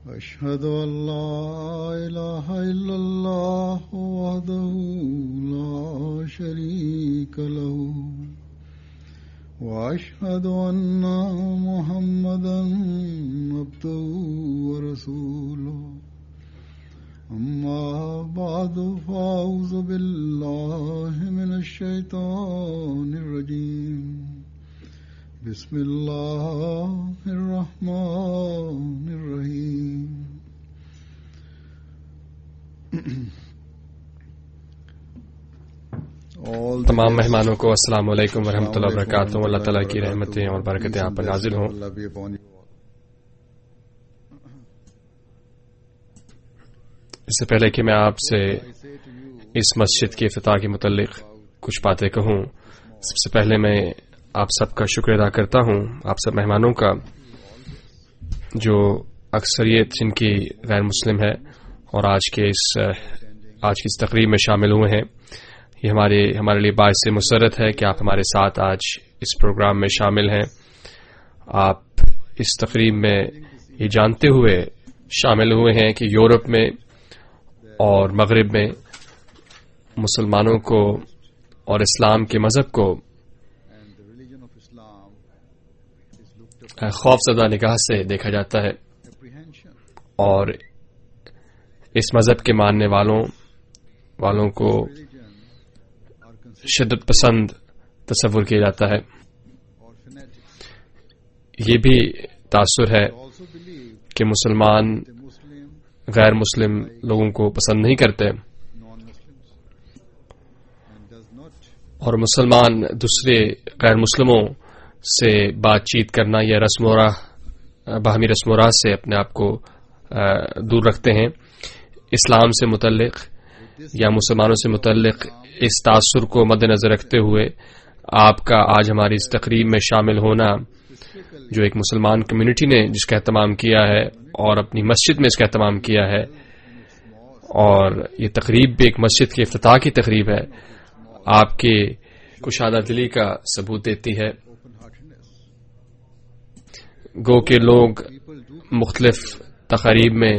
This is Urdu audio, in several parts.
أشهد أن لا إله إلا الله وحده لا شريك له وأشهد أن محمدا عبده ورسوله أما بعد فأعوذ بالله من الشيطان الرجيم بسم الله الرحمن الرحيم تمام مہمانوں کو السلام علیکم ورحمۃ اللہ وبرکاتہ. اللہ تعالیٰ کی رحمتیں اور برکتیں آپ پر نازل ہوں. اس سے پہلے کہ میں آپ سے اس مسجد کے افتتاح کے متعلق کچھ باتیں کہوں، سب سے پہلے میں آپ سب کا شکر ادا کرتا ہوں، آپ سب مہمانوں کا جو اکثریت جن کی غیر مسلم ہے اور آج کی اس تقریب میں شامل ہوئے ہیں. یہ ہمارے لیے باعث مسرت ہے کہ آپ ہمارے ساتھ آج اس پروگرام میں شامل ہیں. آپ اس تقریب میں یہ جانتے ہوئے شامل ہوئے ہیں کہ یورپ میں اور مغرب میں مسلمانوں کو اور اسلام کے مذہب کو خوف زدہ نگاہ سے دیکھا جاتا ہے اور اس مذہب کے ماننے والوں کو شدت پسند تصور کیا جاتا ہے. یہ بھی تاثر ہے کہ مسلمان غیر مسلم لوگوں کو پسند نہیں کرتے اور مسلمان دوسرے غیر مسلموں سے بات چیت کرنا یا باہمی رسم و راز سے اپنے آپ کو دور رکھتے ہیں. اسلام سے متعلق یا مسلمانوں سے متعلق اس تاثر کو مد نظر رکھتے ہوئے آپ کا آج ہماری اس تقریب میں شامل ہونا، جو ایک مسلمان کمیونٹی نے جس کا اہتمام کیا ہے اور اپنی مسجد میں اس کا اہتمام کیا ہے، اور یہ تقریب بھی ایک مسجد کے افتتاح کی تقریب ہے، آپ کے کشادہ دلی کا ثبوت دیتی ہے. گو کہ لوگ مختلف تقاریب میں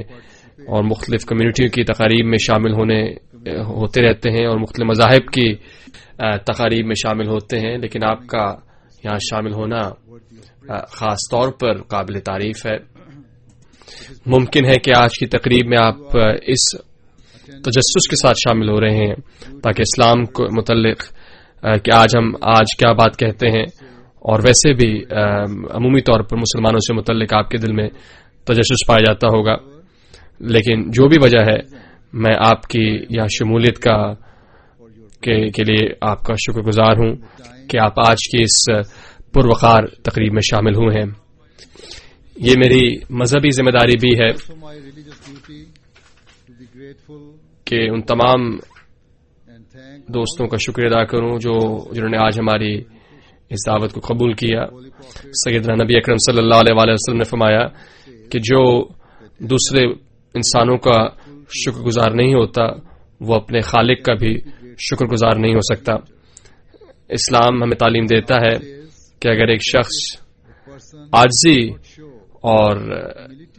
اور مختلف کمیونٹیوں کی تقاریب میں شامل ہوتے رہتے ہیں اور مختلف مذاہب کی تقاریب میں شامل ہوتے ہیں، لیکن آپ کا یہاں شامل ہونا خاص طور پر قابل تعریف ہے. ممکن ہے کہ آج کی تقریب میں آپ اس تجسس کے ساتھ شامل ہو رہے ہیں تاکہ اسلام کو متعلق کہ آج کیا بات کہتے ہیں، اور ویسے بھی عمومی طور پر مسلمانوں سے متعلق آپ کے دل میں تجسس پایا جاتا ہوگا. لیکن جو بھی وجہ ہے، میں آپ کی یہاں شمولیت کے لیے آپ کا شکر گزار ہوں کہ آپ آج کی اس پروقار تقریب میں شامل ہوئے ہیں. یہ میری مذہبی ذمہ داری بھی ہے کہ ان تمام دوستوں کا شکر ادا کروں جنہوں نے آج ہماری اس دعوت کو قبول کیا. سیدنا نبی اکرم صلی اللہ علیہ وسلم نے فرمایا کہ جو دوسرے انسانوں کا شکر گزار نہیں ہوتا وہ اپنے خالق کا بھی شکر گزار نہیں ہو سکتا. اسلام ہمیں تعلیم دیتا ہے کہ اگر ایک شخص عاجزی اور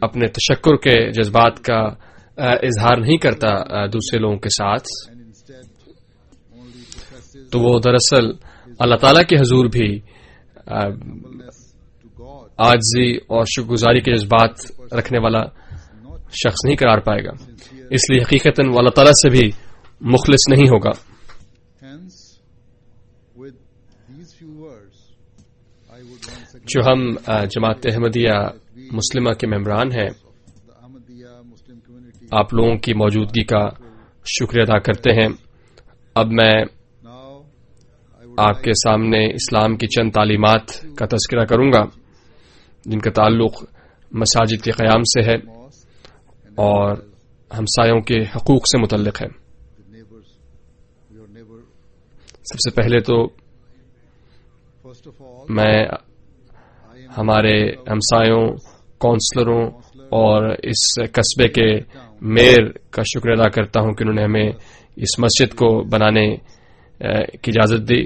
اپنے تشکر کے جذبات کا اظہار نہیں کرتا دوسرے لوگوں کے ساتھ، تو وہ دراصل اللہ تعالیٰ کے حضور بھی عاجزی اور شکر گزاری کے جذبات رکھنے والا شخص نہیں قرار پائے گا. اس لیے حقیقتاً وہ اللہ تعالیٰ سے بھی مخلص نہیں ہوگا. جو ہم جماعت احمدیہ مسلمہ کے ممبران ہیں، آپ لوگوں کی موجودگی کا شکریہ ادا کرتے ہیں. اب میں آپ کے سامنے اسلام کی چند تعلیمات کا تذکرہ کروں گا جن کا تعلق مساجد کے قیام سے ہے اور ہمسایوں کے حقوق سے متعلق ہے. سب سے پہلے تو میں ہمارے ہمسایوں، کونسلروں اور اس قصبے کے میئر کا شکر ادا کرتا ہوں کہ انہوں نے ہمیں اس مسجد کو بنانے کی اجازت دی.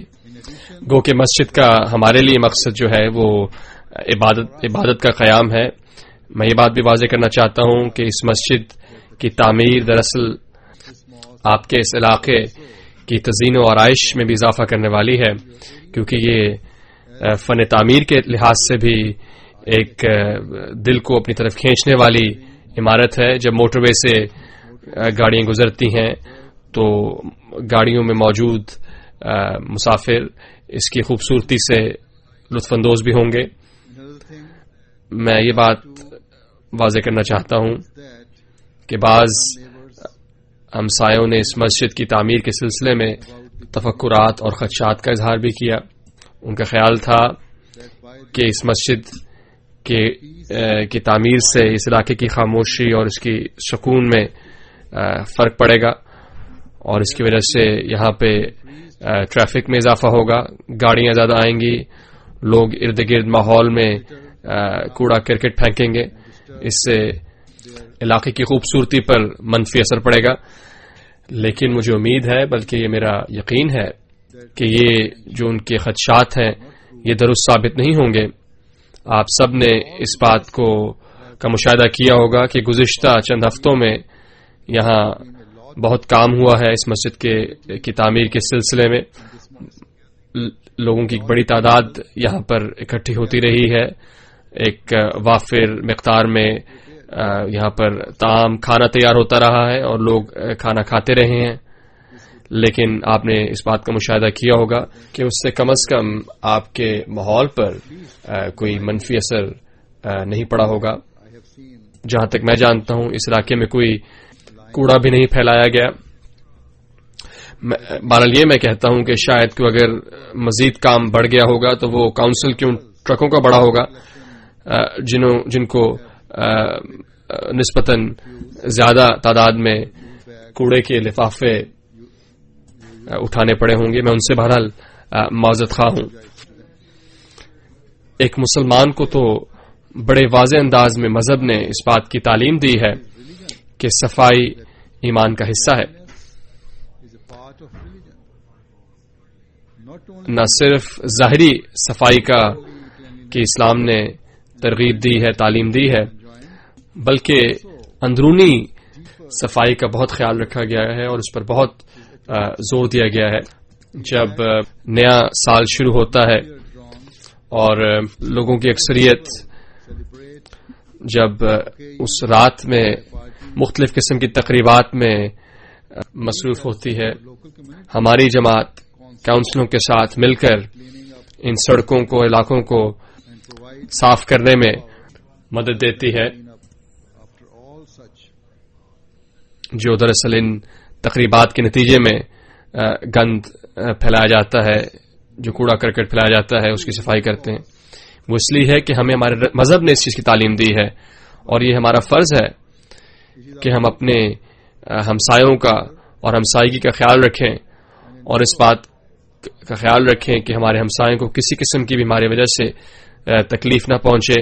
گو کہ مسجد کا ہمارے لیے مقصد جو ہے وہ عبادت کا قیام ہے. میں یہ بات بھی واضح کرنا چاہتا ہوں کہ اس مسجد کی تعمیر دراصل آپ کے اس علاقے کی تزئین و آرائش میں بھی اضافہ کرنے والی ہے، کیونکہ یہ فن تعمیر کے لحاظ سے بھی ایک دل کو اپنی طرف کھینچنے والی عمارت ہے. جب موٹر وے سے گاڑیاں گزرتی ہیں تو گاڑیوں میں موجود مسافر اس کی خوبصورتی سے لطف اندوز بھی ہوں گے. میں یہ بات واضح کرنا چاہتا ہوں کہ بعض ہمسایوں نے اس مسجد کی تعمیر کے سلسلے میں تفکرات اور خدشات کا اظہار بھی کیا. ان کا خیال تھا کہ اس مسجد کی تعمیر سے اس علاقے کی خاموشی اور اس کی سکون میں فرق پڑے گا، اور اس کی وجہ سے یہاں پہ ٹریفک میں اضافہ ہوگا، گاڑیاں زیادہ آئیں گی، لوگ ارد گرد ماحول میں کوڑا کرکٹ پھینکیں گے. اس سے علاقے کی خوبصورتی پر منفی اثر پڑے گا. لیکن مجھے امید ہے، بلکہ یہ میرا یقین ہے کہ یہ جو ان کے خدشات ہیں یہ درست ثابت نہیں ہوں گے. آپ سب نے اس بات کا مشاہدہ کیا ہوگا کہ گزشتہ چند ہفتوں میں یہاں بہت کام ہوا ہے اس مسجد کی تعمیر کے سلسلے میں. لوگوں کی ایک بڑی تعداد یہاں پر اکٹھی ہوتی رہی ہے. ایک وافر مقدار میں یہاں پر طعام کھانا تیار ہوتا رہا ہے اور لوگ کھانا کھاتے رہے ہیں. لیکن آپ نے اس بات کا مشاہدہ کیا ہوگا کہ اس سے کم از کم آپ کے ماحول پر کوئی منفی اثر نہیں پڑا ہوگا. جہاں تک میں جانتا ہوں اس علاقے میں کوئی کوڑا بھی نہیں پھیلایا گیا. بہرحال یہ میں کہتا ہوں کہ شاید کہ اگر مزید کام بڑھ گیا ہوگا تو وہ کاؤنسل کے ان ٹرکوں کا بڑا ہوگا جن کو نسبتاً زیادہ تعداد میں کوڑے کے لفافے اٹھانے پڑے ہوں گے. میں ان سے بہرحال معذرت خواہ ہوں. ایک مسلمان کو تو بڑے واضح انداز میں مذہب نے اس بات کی تعلیم دی ہے کہ صفائی ایمان کا حصہ ہے. نہ صرف ظاہری صفائی کی اسلام نے ترغیب دی ہے، تعلیم دی ہے، بلکہ اندرونی صفائی کا بہت خیال رکھا گیا ہے اور اس پر بہت زور دیا گیا ہے. جب نیا سال شروع ہوتا ہے اور لوگوں کی اکثریت جب اس رات میں مختلف قسم کی تقریبات میں مصروف ہوتی ہے، ہماری جماعت کاؤنسلوں کے ساتھ مل کر ان سڑکوں کو، علاقوں کو صاف کرنے میں مدد دیتی ہے، جو دراصل ان تقریبات کے نتیجے میں گند پھیلایا جاتا ہے، جو کوڑا کرکٹ پھیلایا جاتا ہے اس کی صفائی کرتے ہیں. وہ اس لیے ہے کہ ہمیں ہمارے مذہب نے اس چیز کی تعلیم دی ہے اور یہ ہمارا فرض ہے کہ ہم اپنے ہمسایوں کا اور ہمسائیگی کا خیال رکھیں اور اس بات کا خیال رکھیں کہ ہمارے ہمسایوں کو کسی قسم کی بھی ہماری وجہ سے تکلیف نہ پہنچے.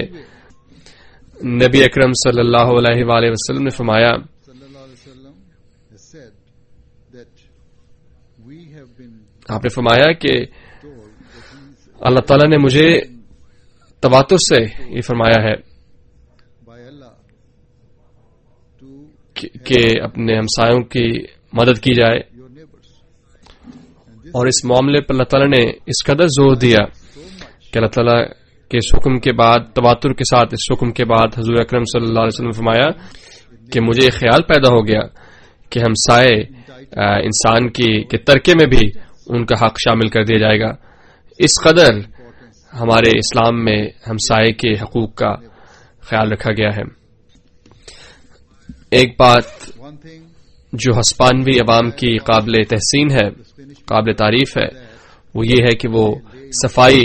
نبی اکرم صلی اللہ علیہ وآلہ وسلم نے فرمایا کہ اللہ تعالیٰ نے مجھے تواتر سے یہ فرمایا ہے کہ اپنے ہمسایوں کی مدد کی جائے، اور اس معاملے پر اللہ تعالیٰ نے اس قدر زور دیا کہ اللہ تعالیٰ کے اس حکم کے بعد، تواتر کے ساتھ اس حکم کے بعد حضور اکرم صلی اللہ علیہ وسلم نے فرمایا کہ مجھے یہ خیال پیدا ہو گیا کہ ہمسائے انسان کے ترکے میں بھی ان کا حق شامل کر دیا جائے گا. اس قدر ہمارے اسلام میں ہمسائے کے حقوق کا خیال رکھا گیا ہے. ایک بات جو ہسپانوی عوام کی قابل تحسین ہے، قابل تعریف ہے، وہ یہ ہے کہ وہ صفائی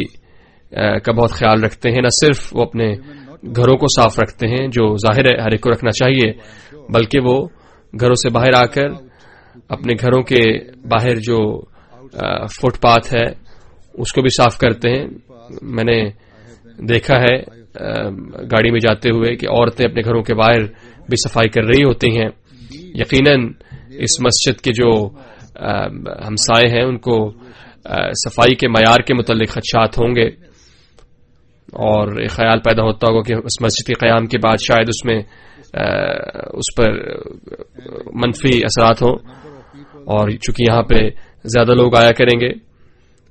کا بہت خیال رکھتے ہیں. نہ صرف وہ اپنے گھروں کو صاف رکھتے ہیں جو ظاہر ہے ہر ایک کو رکھنا چاہیے، بلکہ وہ گھروں سے باہر آ کر اپنے گھروں کے باہر جو فٹ پاتھ ہے اس کو بھی صاف کرتے ہیں. میں نے دیکھا ہے گاڑی میں جاتے ہوئے کہ عورتیں اپنے گھروں کے باہر بھی صفائی کر رہی ہوتی ہیں. یقیناً اس مسجد کے جو ہمسائے ہیں ان کو صفائی کے معیار کے متعلق خدشات ہوں گے، اور ایک خیال پیدا ہوتا ہوگا کہ اس مسجد کے قیام کے بعد شاید اس پر منفی اثرات ہوں، اور چونکہ یہاں پہ زیادہ لوگ آیا کریں گے.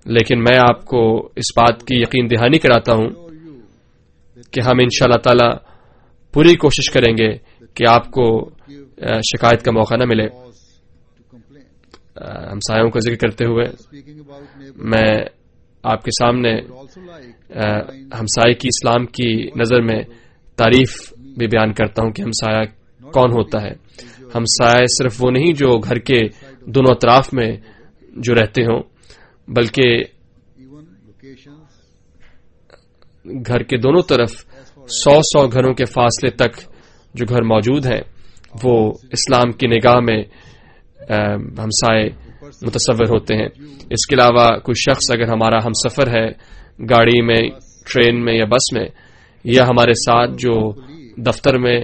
لیکن میں آپ کو اس بات کی یقین دہانی کراتا ہوں کہ ہم انشاءاللہ تعالی پوری کوشش کریں گے کہ آپ کو شکایت کا موقع نہ ملے. ہمسایوں کا ذکر کرتے ہوئے میں آپ کے سامنے ہمسائے کی اسلام کی نظر میں تعریف بھی بیان کرتا ہوں کہ ہمسایہ کون ہوتا ہے. ہمسایہ صرف وہ نہیں جو گھر کے دونوں اطراف میں جو رہتے ہوں، بلکہ گھر کے دونوں طرف 100 گھروں کے فاصلے تک جو گھر موجود ہیں وہ اسلام کی نگاہ میں ہمسائے متصور ہوتے ہیں. اس کے علاوہ کوئی شخص اگر ہمارا ہم سفر ہے گاڑی میں، ٹرین میں یا بس میں، یا ہمارے ساتھ جو دفتر میں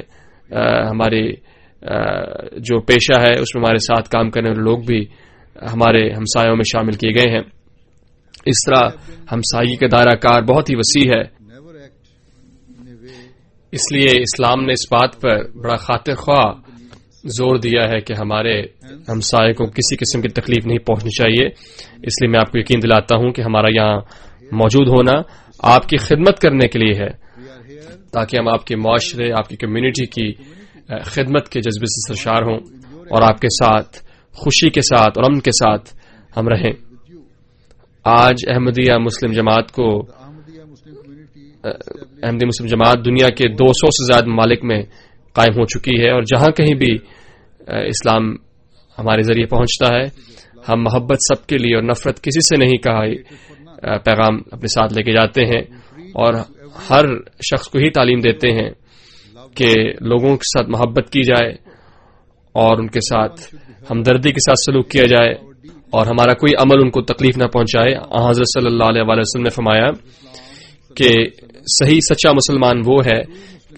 ہمارے جو پیشہ ہے اس میں ہمارے ساتھ کام کرنے والے لوگ بھی ہمارے ہمسایوں میں شامل کیے گئے ہیں. اس طرح ہمسائی کا دائرہ کار بہت ہی وسیع ہے. اس لیے اسلام نے اس بات پر بڑا خاطر خواہ زور دیا ہے کہ ہمارے ہمسائے کو کسی قسم کی تکلیف نہیں پہنچنی چاہیے. اس لیے میں آپ کو یقین دلاتا ہوں کہ ہمارا یہاں موجود ہونا آپ کی خدمت کرنے کے لیے ہے، تاکہ ہم آپ کے معاشرے، آپ کی کمیونٹی کی خدمت کے جذبے سے سرشار ہوں اور آپ کے ساتھ خوشی کے ساتھ اور امن کے ساتھ ہم رہیں. آج احمدیہ مسلم جماعت دنیا کے 200 سے زیادہ ممالک میں قائم ہو چکی ہے، اور جہاں کہیں بھی اسلام ہمارے ذریعے پہنچتا ہے ہم محبت سب کے لیے اور نفرت کسی سے نہیں کہا پیغام اپنے ساتھ لے کے جاتے ہیں، اور ہر شخص کو ہی تعلیم دیتے ہیں کہ لوگوں کے ساتھ محبت کی جائے اور ان کے ساتھ ہمدردی کے ساتھ سلوک کیا جائے، اور ہمارا کوئی عمل ان کو تکلیف نہ پہنچائے. حضرت صلی اللہ علیہ وسلم نے فرمایا کہ صحیح سچا مسلمان وہ ہے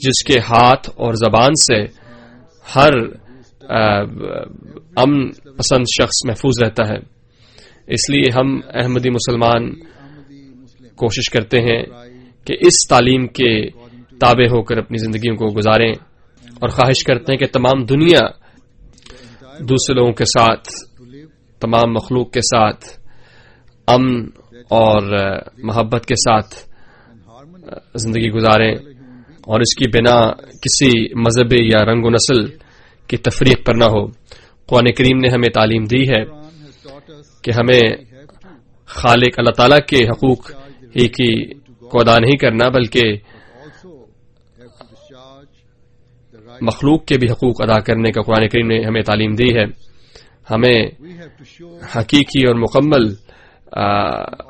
جس کے ہاتھ اور زبان سے ہر امن پسند شخص محفوظ رہتا ہے. اس لیے ہم احمدی مسلمان کوشش کرتے ہیں کہ اس تعلیم کے تابع ہو کر اپنی زندگیوں کو گزاریں، اور خواہش کرتے ہیں کہ تمام دنیا دوسرے لوگوں کے ساتھ، تمام مخلوق کے ساتھ امن اور محبت کے ساتھ زندگی گزاریں، اور اس کی بنا کسی مذہبی یا رنگ و نسل کی تفریق پر نہ ہو. قرآن کریم نے ہمیں تعلیم دی ہے کہ ہمیں خالق اللہ تعالیٰ کے حقوق ہی کی کو ادا نہیں کرنا، بلکہ مخلوق کے بھی حقوق ادا کرنے کا قرآن کریم نے ہمیں تعلیم دی ہے. ہمیں حقیقی اور مکمل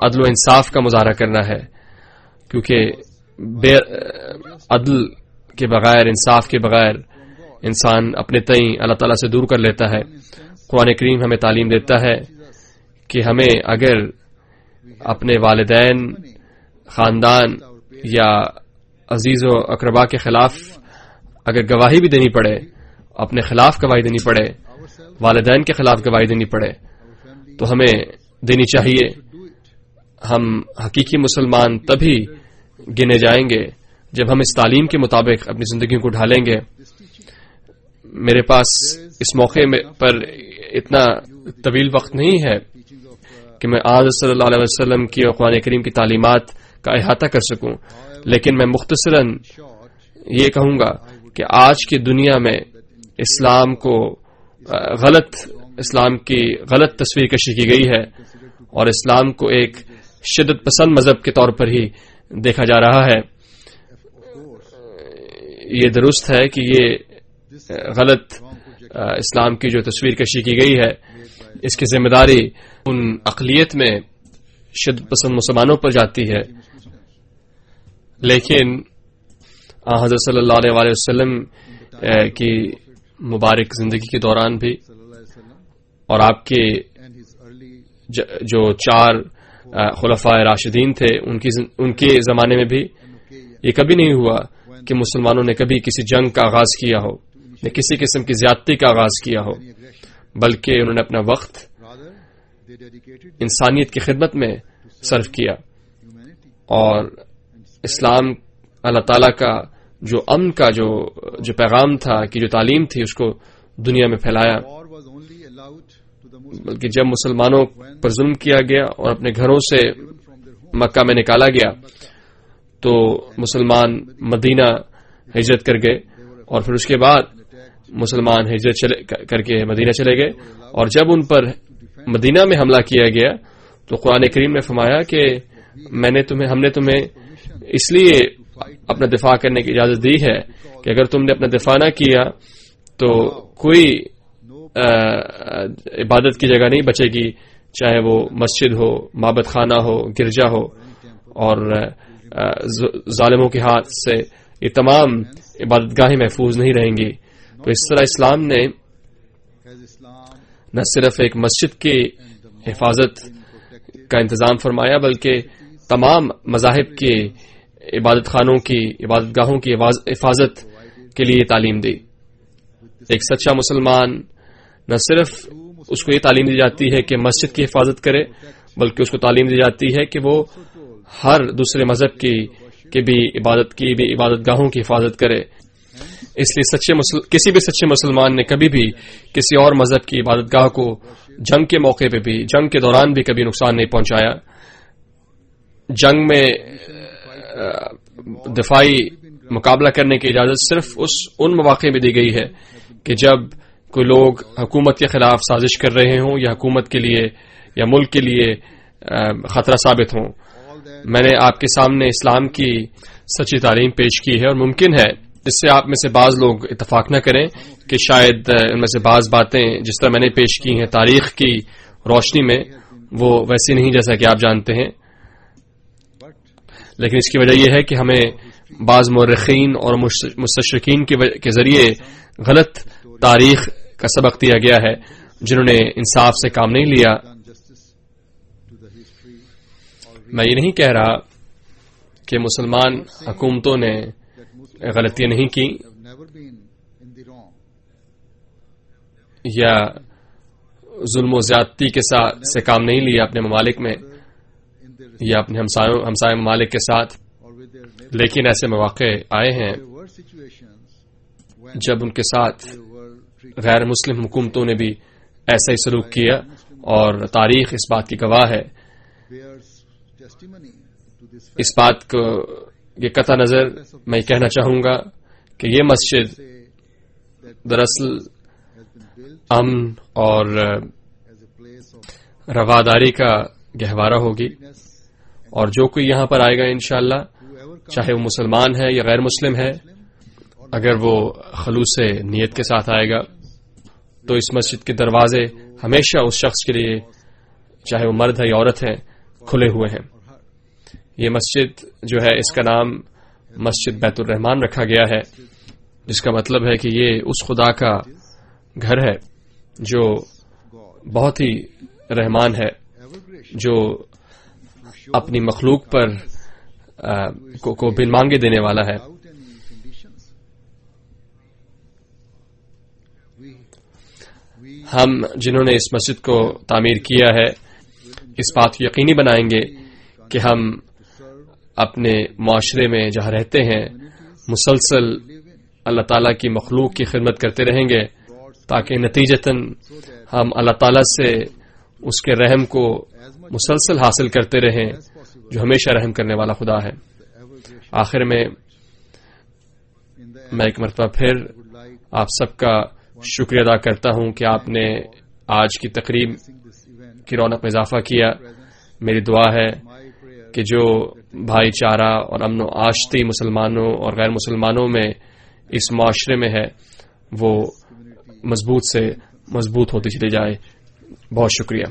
عدل و انصاف کا مظاہرہ کرنا ہے، کیونکہ بے عدل کے بغیر، انصاف کے بغیر انسان اپنے تئیں اللہ تعالیٰ سے دور کر لیتا ہے. قرآن کریم ہمیں تعلیم دیتا ہے کہ ہمیں اگر اپنے والدین، خاندان یا عزیز و اقربا کے خلاف اگر گواہی بھی دینی پڑے، اپنے خلاف گواہی دینی پڑے، والدین کے خلاف گواہی دینی پڑے، تو ہمیں دینی چاہیے. ہم حقیقی مسلمان تبھی گنے جائیں گے جب ہم اس تعلیم کے مطابق اپنی زندگیوں کو ڈھالیں گے. میرے پاس اس موقع پر اتنا طویل وقت نہیں ہے کہ میں آج صلی اللہ علیہ وسلم کی اور قرآن کریم کی تعلیمات کا احاطہ کر سکوں، لیکن میں مختصراً یہ کہوں گا کہ آج کی دنیا میں اسلام کی غلط تصویر کشی کی گئی ہے، اور اسلام کو ایک شدت پسند مذہب کے طور پر ہی دیکھا جا رہا ہے. یہ درست ہے کہ یہ غلط اسلام کی جو تصویر کشی کی گئی ہے اس کی ذمہ داری ان اقلیت میں شدت پسند مسلمانوں پر جاتی ہے، لیکن حضرت صلی اللہ علیہ وسلم کی مبارک زندگی کے دوران بھی اور آپ کے جو 4 خلفائے راشدین تھے ان کے زمانے میں بھی یہ کبھی نہیں ہوا کہ مسلمانوں نے کبھی کسی جنگ کا آغاز کیا ہو یا کسی قسم کی زیادتی کا آغاز کیا ہو، بلکہ انہوں نے اپنا وقت انسانیت کی خدمت میں صرف کیا اور اسلام اللہ تعالیٰ کا جو امن کا جو پیغام تھا کہ جو تعلیم تھی اس کو دنیا میں پھیلایا. بلکہ جب مسلمانوں پر ظلم کیا گیا اور اپنے گھروں سے مکہ میں نکالا گیا تو مسلمان مدینہ ہجرت کر گئے اور پھر اس کے بعد مسلمان ہجرت کر کے مدینہ چلے گئے. اور جب ان پر مدینہ میں حملہ کیا گیا تو قرآن کریم نے فرمایا کہ ہم نے تمہیں اس لیے اپنا دفاع کرنے کی اجازت دی ہے کہ اگر تم نے اپنا دفاع نہ کیا تو کوئی عبادت کی جگہ نہیں بچے گی، چاہے وہ مسجد ہو، معبد خانہ ہو، گرجا ہو، اور ظالموں کے ہاتھ سے یہ تمام عبادت گاہیں محفوظ نہیں رہیں گی. تو اس طرح اسلام نے نہ صرف ایک مسجد کی حفاظت کا انتظام فرمایا بلکہ تمام مذاہب کے عبادت خانوں کی، عبادت گاہوں کی حفاظت کے لیے تعلیم دی. ایک سچا مسلمان نہ صرف اس کو یہ تعلیم دی جاتی ہے کہ مسجد کی حفاظت کرے بلکہ اس کو تعلیم دی جاتی ہے کہ وہ ہر دوسرے مذہب کی بھی عبادت گاہوں کی حفاظت کرے. اس لیے کسی بھی سچے مسلمان نے کبھی بھی کسی اور مذہب کی عبادت گاہ کو جنگ کے موقع پہ بھی، جنگ کے دوران بھی کبھی نقصان نہیں پہنچایا. جنگ میں دفاعی مقابلہ کرنے کی اجازت صرف ان مواقع میں دی گئی ہے کہ جب کوئی لوگ حکومت کے خلاف سازش کر رہے ہوں یا حکومت کے لیے یا ملک کے لیے خطرہ ثابت ہوں. میں نے آپ کے سامنے اسلام کی سچی تعلیم پیش کی ہے اور ممکن ہے اس سے آپ میں سے بعض لوگ اتفاق نہ کریں کہ شاید ان میں سے بعض باتیں جس طرح میں نے پیش کی ہیں تاریخ کی روشنی میں وہ ویسی نہیں جیسا کہ آپ جانتے ہیں، لیکن اس کی وجہ یہ ہے کہ ہمیں بعض مورخین اور مستشرقین کے ذریعے غلط تاریخ کا سبق دیا گیا ہے جنہوں نے انصاف سے کام نہیں لیا. میں یہ نہیں کہہ رہا کہ مسلمان حکومتوں نے غلطیاں نہیں کی یا ظلم و زیادتی کے ساتھ سے کام نہیں لیا اپنے ممالک میں یا اپنے ہمسایہ ممالک کے ساتھ، لیکن ایسے مواقع آئے ہیں جب ان کے ساتھ غیر مسلم حکومتوں نے بھی ایسا ہی سلوک کیا اور تاریخ اس بات کی گواہ ہے. اس بات کو یہ قطع نظر میں کہنا چاہوں گا کہ یہ مسجد دراصل امن اور رواداری کا گہوارہ ہوگی اور جو کوئی یہاں پر آئے گا انشاءاللہ چاہے وہ مسلمان ہے یا غیر مسلم ہے اگر وہ خلوص نیت کے ساتھ آئے گا تو اس مسجد کے دروازے ہمیشہ اس شخص کے لیے چاہے وہ مرد ہے یا عورت ہے کھلے ہوئے ہیں. یہ مسجد جو ہے اس کا نام مسجد بیت الرحمان رکھا گیا ہے جس کا مطلب ہے کہ یہ اس خدا کا گھر ہے جو بہت ہی رحمان ہے، جو اپنی مخلوق پر کو بن مانگے دینے والا ہے. ہم جنہوں نے اس مسجد کو تعمیر کیا ہے اس بات کو یقینی بنائیں گے کہ ہم اپنے معاشرے میں جہاں رہتے ہیں مسلسل اللہ تعالیٰ کی مخلوق کی خدمت کرتے رہیں گے تاکہ نتیجتاً ہم اللہ تعالیٰ سے اس کے رحم کو مسلسل حاصل کرتے رہیں جو ہمیشہ رحم کرنے والا خدا ہے. آخر میں ایک مرتبہ پھر آپ سب کا شکریہ ادا کرتا ہوں کہ آپ نے آج کی تقریب کی رونق میں اضافہ کیا. میری دعا ہے کہ جو بھائی چارہ اور امن و آشتی مسلمانوں اور غیر مسلمانوں میں اس معاشرے میں ہے وہ مضبوط سے مضبوط ہوتی چلی جائے. بہت شکریہ.